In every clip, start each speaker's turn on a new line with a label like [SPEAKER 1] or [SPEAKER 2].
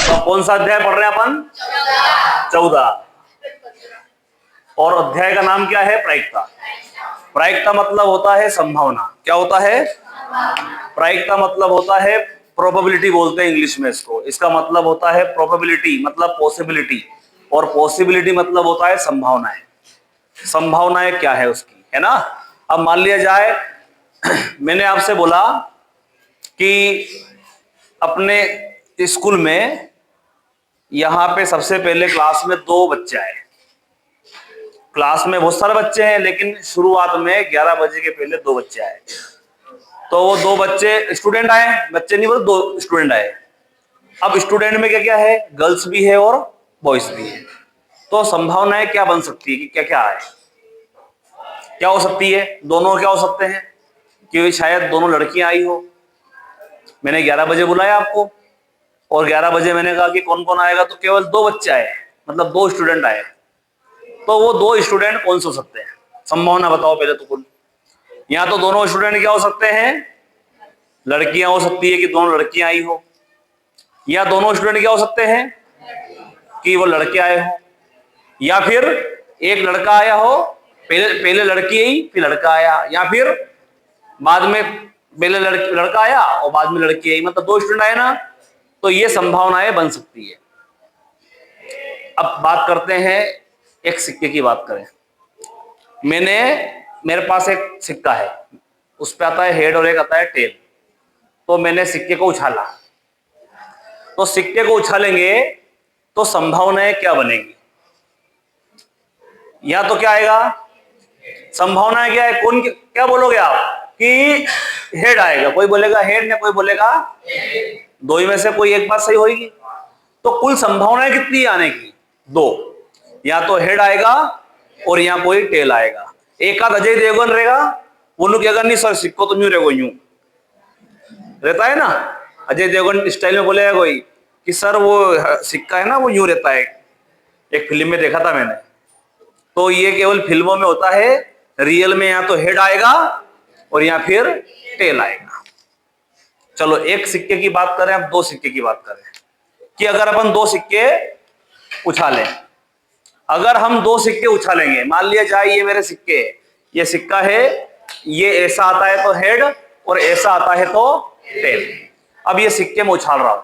[SPEAKER 1] तो कौन सा अध्याय पढ़ रहे हैं अपन? 14। और अध्याय का नाम क्या है? प्रायिकता। प्रायिकता मतलब होता है संभावना। क्या होता है? प्रायिकता मतलब होता है प्रोबेबिलिटी, बोलते हैं इंग्लिश में इसको। इसका मतलब होता है प्रोबेबिलिटी मतलब पॉसिबिलिटी, और पॉसिबिलिटी मतलब होता है संभावनाएं। संभावनाएं क्या है उसकी, है ना। अब मान लिया जाए मैंने आपसे बोला कि अपने स्कूल में यहां पे सबसे पहले क्लास में 2 बच्चे आए। क्लास में बहुत सारे बच्चे हैं, लेकिन शुरुआत में 11 बजे के पहले 2 बच्चे आए। तो वो 2 बच्चे स्टूडेंट आए, बच्चे नहीं बोले, 2 स्टूडेंट आए। अब स्टूडेंट में क्या क्या है? गर्ल्स भी है और बॉयज भी है। तो संभावनाएं क्या बन सकती है कि क्या क्या है? क्या हो सकती है? दोनों क्या हो सकते हैं कि शायद दोनों लड़कियां आई हो। मैंने 11 बजे बुलाया आपको, और 11 बजे मैंने कहा कि कौन कौन आएगा, तो केवल 2 बच्चे आए, मतलब 2 स्टूडेंट आए। तो वो 2 स्टूडेंट कौन से हो सकते हैं? संभावना बताओ पहले तो कुल। या तो दोनों स्टूडेंट क्या हो सकते हैं? लड़कियां हो सकती है कि दोनों लड़कियां आई हो, या दोनों स्टूडेंट क्या हो सकते हैं कि वो लड़के आए हो, या फिर एक लड़का आया हो, पहले लड़की आई फिर लड़का आया, या फिर बाद में पहले लड़का आया और बाद में लड़की आई, मतलब 2 स्टूडेंट आए ना। तो ये संभावनाएं बन सकती है। अब बात करते हैं, एक सिक्के की बात करें। मेरे पास एक सिक्का है, उस पे आता है हेड और एक आता है टेल। तो मैंने सिक्के को उछाला, तो सिक्के को उछालेंगे तो संभावनाएं क्या बनेगी? या तो क्या आएगा? संभावनाएं क्या है? कौन क्या बोलोगे आप कि हेड आएगा? कोई बोलेगा हेड ने, कोई बोलेगा, 2 ही में से कोई एक बात सही होगी। तो कुल संभावनाएं कितनी आने की? 2। या तो हेड आएगा और या कोई टेल आएगा। एक आध अजय देवगन रहेगा, वो लोग क्या नहीं सर सिक्को तो यूं रहेगा, यूं रहता है ना। अजय देवगन स्टाइल में बोलेगा कोई कि सर वो सिक्का है ना वो यूं रहता है। एक फिल्म में देखा था मैंने। तो ये केवल फिल्मों में होता है, रियल में या तो हेड आएगा और या फिर टेल आएगा। चलो एक सिक्के की बात करें, अब 2 सिक्के की बात करें कि अगर अपन 2 सिक्के उछालें। अगर हम 2 सिक्के उछालेंगे, मान लिया जाए ये मेरे सिक्के, ये सिक्का है, ये ऐसा आता है तो हेड और ऐसा आता है तो टेल। अब ये सिक्के में उछाल रहा हूं,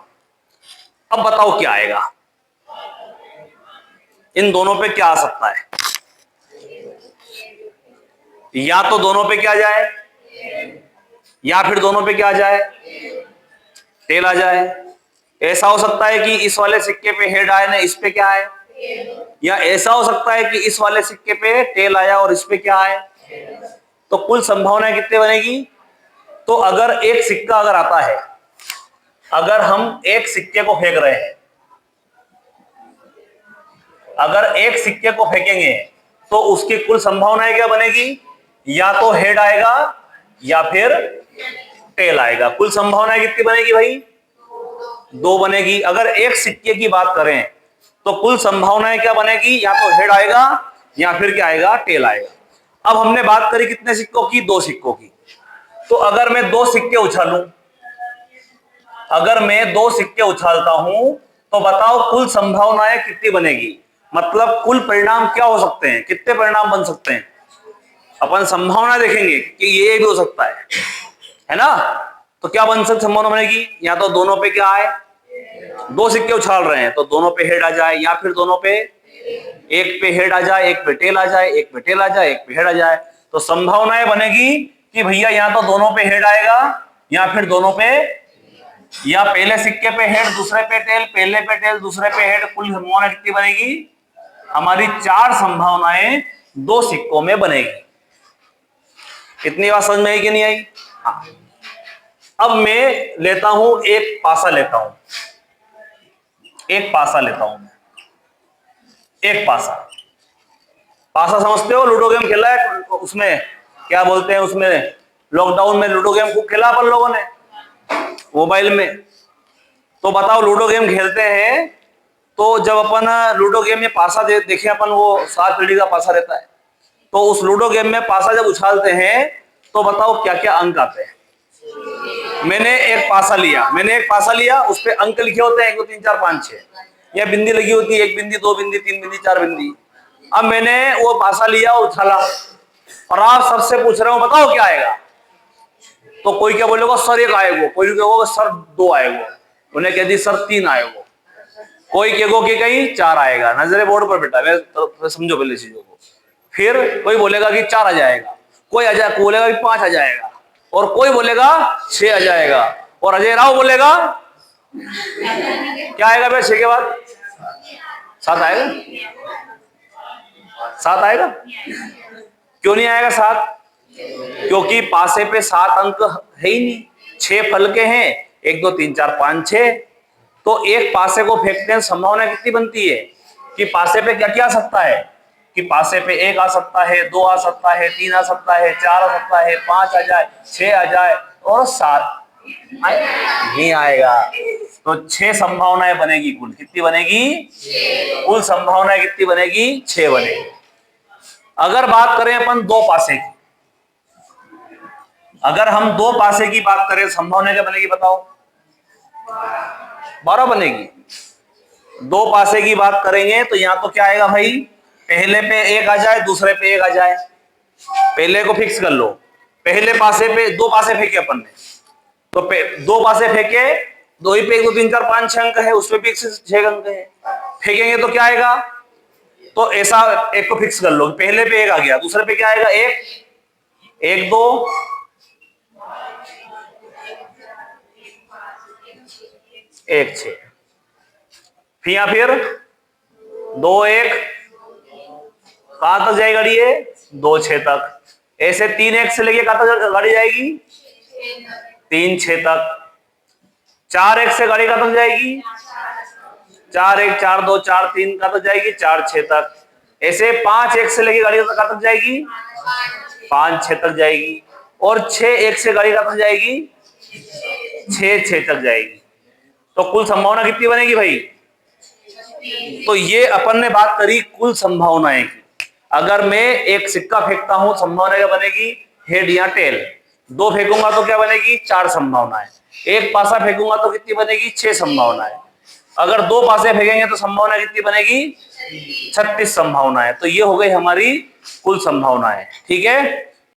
[SPEAKER 1] अब बताओ क्या आएगा? इन दोनों पे क्या आ सकता है? या तो दोनों पे क्या जाए, या फिर दोनों पे क्या जाए? टेल आ जाए। ऐसा हो सकता है कि इस वाले सिक्के पे हेड आए ना, इस पे क्या आए, या ऐसा हो सकता है कि इस वाले सिक्के पे टेल आया और इस पे क्या आए। तो कुल संभावना कितनी बनेगी? तो अगर एक सिक्का अगर आता है, अगर हम एक सिक्के को फेंक रहे हैं, अगर एक सिक्के को फेंकेंगे तो उसकी कुल संभावनाएं क्या बनेगी? या तो हेड आएगा या फिर टेल आएगा। कुल संभावनाएं कितनी बनेगी भाई? 2 बनेगी। अगर एक सिक्के की बात करें तो कुल संभावनाएं क्या बनेगी? या तो हेड आएगा या फिर क्या आएगा? टेल आएगा। अब हमने बात करी कितने सिक्कों की? 2 सिक्कों की। तो अगर मैं 2 सिक्के उछालूं, अगर मैं 2 सिक्के उछालता हूं तो बताओ कुल संभावनाएं कितनी बनेगी? मतलब कुल परिणाम क्या हो सकते हैं? कितने परिणाम बन सकते हैं? अपन संभावना देखेंगे कि ये भी हो सकता है ना। तो क्या बन सकती संभावना बनेगी? या तो दोनों पे क्या आए, 2 सिक्के उछाल रहे हैं तो दोनों पे हेड आ जाए, या फिर दोनों पे, एक पे हेड आ जाए, एक पे टेल आ जाए, एक पे टेल आ जाए, एक पे हेड आ जाए। तो संभावनाएं बनेगी कि भैया या तो दोनों पे हेड आएगा या फिर दोनों पे, या पहले सिक्के पे हेड दूसरे पे टेल, पहले पे टेल दूसरे पे हेड। कुल संभावना कितनी बनेगी? हमारी 4 संभावनाएं 2 सिक्कों में बनेगी। इतनी बात समझ में आई कि नहीं आई? हाँ। अब मैं लेता हूं एक पासा लेता हूं, एक पासा लेता हूं, एक पासा। पासा समझते हो? लूडो गेम खेला है उसमें, क्या बोलते हैं उसमें, लॉकडाउन में लूडो गेम खूब खेला अपन लोगों ने मोबाइल में। तो बताओ लूडो गेम खेलते हैं तो जब अपन लूडो गेम में पासा देखे अपन, वो 7 पीढ़ी का पासा रहता है, तो उस लूडो गेम में पासा जब उछालते हैं तो बताओ क्या क्या अंक आते हैं? मैंने एक पासा लिया, उस पे अंक लिखे होते हैं 1 2 3 4 5 6, या बिंदी लगी होती है, 1 बिंदी 2 बिंदी 3 बिंदी 4 बिंदी। अब मैंने वो पासा लिया और उछाला, और आप सबसे पूछ रहे हो बताओ क्या आएगा, तो कोई क्या बोलेगा सर 1 आएगा, कोई कहेगा सर 2 आएगा, उन्हें कह दी सर 3 आएगा, कोई कहेगा कि कहीं 4 आएगा। नजरे बोर्ड पर बेटा, मैं समझो पहले चीजों को। फिर कोई बोलेगा कि 4 आ जाएगा, कोई बोलेगा कि 5 आ जाएगा, और कोई बोलेगा 6 आ जाएगा, और अजय राव बोलेगा क्या आएगा भैया 6 के बाद? 7 आएगा। 7 आएगा? क्यों नहीं आएगा 7? क्योंकि पासे पे 7 अंक है ही नहीं, 6 फल के हैं, 1 2 3 4 5 6, तो एक पासे को फेंकते हैं, संभावना कितनी बनती है कि पासे पे क्या क्या आ सकता है, कि पासे पे 1 आ सकता है, 2 आ सकता है, 3 आ सकता है, 4 आ सकता है, 5 आ जाए, 6 आ जाए, और 7 नहीं आएगा। तो 6 संभावनाएं बनेगी कुल। कितनी बनेगी? कुल संभावनाएं कितनी बनेगी? 6 बनेगी। अगर बात करें अपन 2 पासे की, अगर हम 2 पासे की बात करें, संभावना क्या बनेगी बताओ? 12 बनेगी। 2 पासे की बात करेंगे तो यहां तो क्या आएगा भाई, पहले पे 1 आ जाए, दूसरे पे 1 आ जाए, पहले को फिक्स कर लो। पहले पासे पे 2 पासे फेंके अपन ने, तो 2 पासे फेंके, 2 ही पे 1 2 3 4 5 6 अंक है, उसमें भी 6 अंक है, फेंकेंगे तो क्या आएगा, तो ऐसा एक को फिक्स कर लो, पहले पे 1 आ गया, दूसरे पे क्या आएगा 1 1 2 1 6, फिर 2 1, कहां तक जाएगी गाड़ी? ये 2 6 तक। ऐसे 3 1 से लेके कहां तक गाड़ी जाएगी? 3 6 तक। 4 1 से गाड़ी कहां तक जाएगी? 4 1 4 2 4 3 कहां तक जाएगी? 4 6 तक। ऐसे 5 1 से लेके गाड़ी कहां तक जाएगी? 5 6 तक जाएगी। और 6 1 से गाड़ी कहां तक जाएगी? 6 6 तक जाएगी। तो कुल संभावना कितनी बनेगी भाई? तो ये अपन ने बात करी कुल संभावनाएं की। अगर मैं एक सिक्का फेंकता हूं, संभावना क्या बनेगी? हेड या टेल। 2 फेंकूंगा तो क्या बनेगी? 4 संभावनाएं। एक पासा फेंकूंगा तो कितनी बनेगी? 6 संभावनाएं। अगर 2 पासे फेंकेंगे तो संभावना कितनी बनेगी? 36 संभावनाएं। तो ये हो गई हमारी कुल संभावनाएं। ठीक है।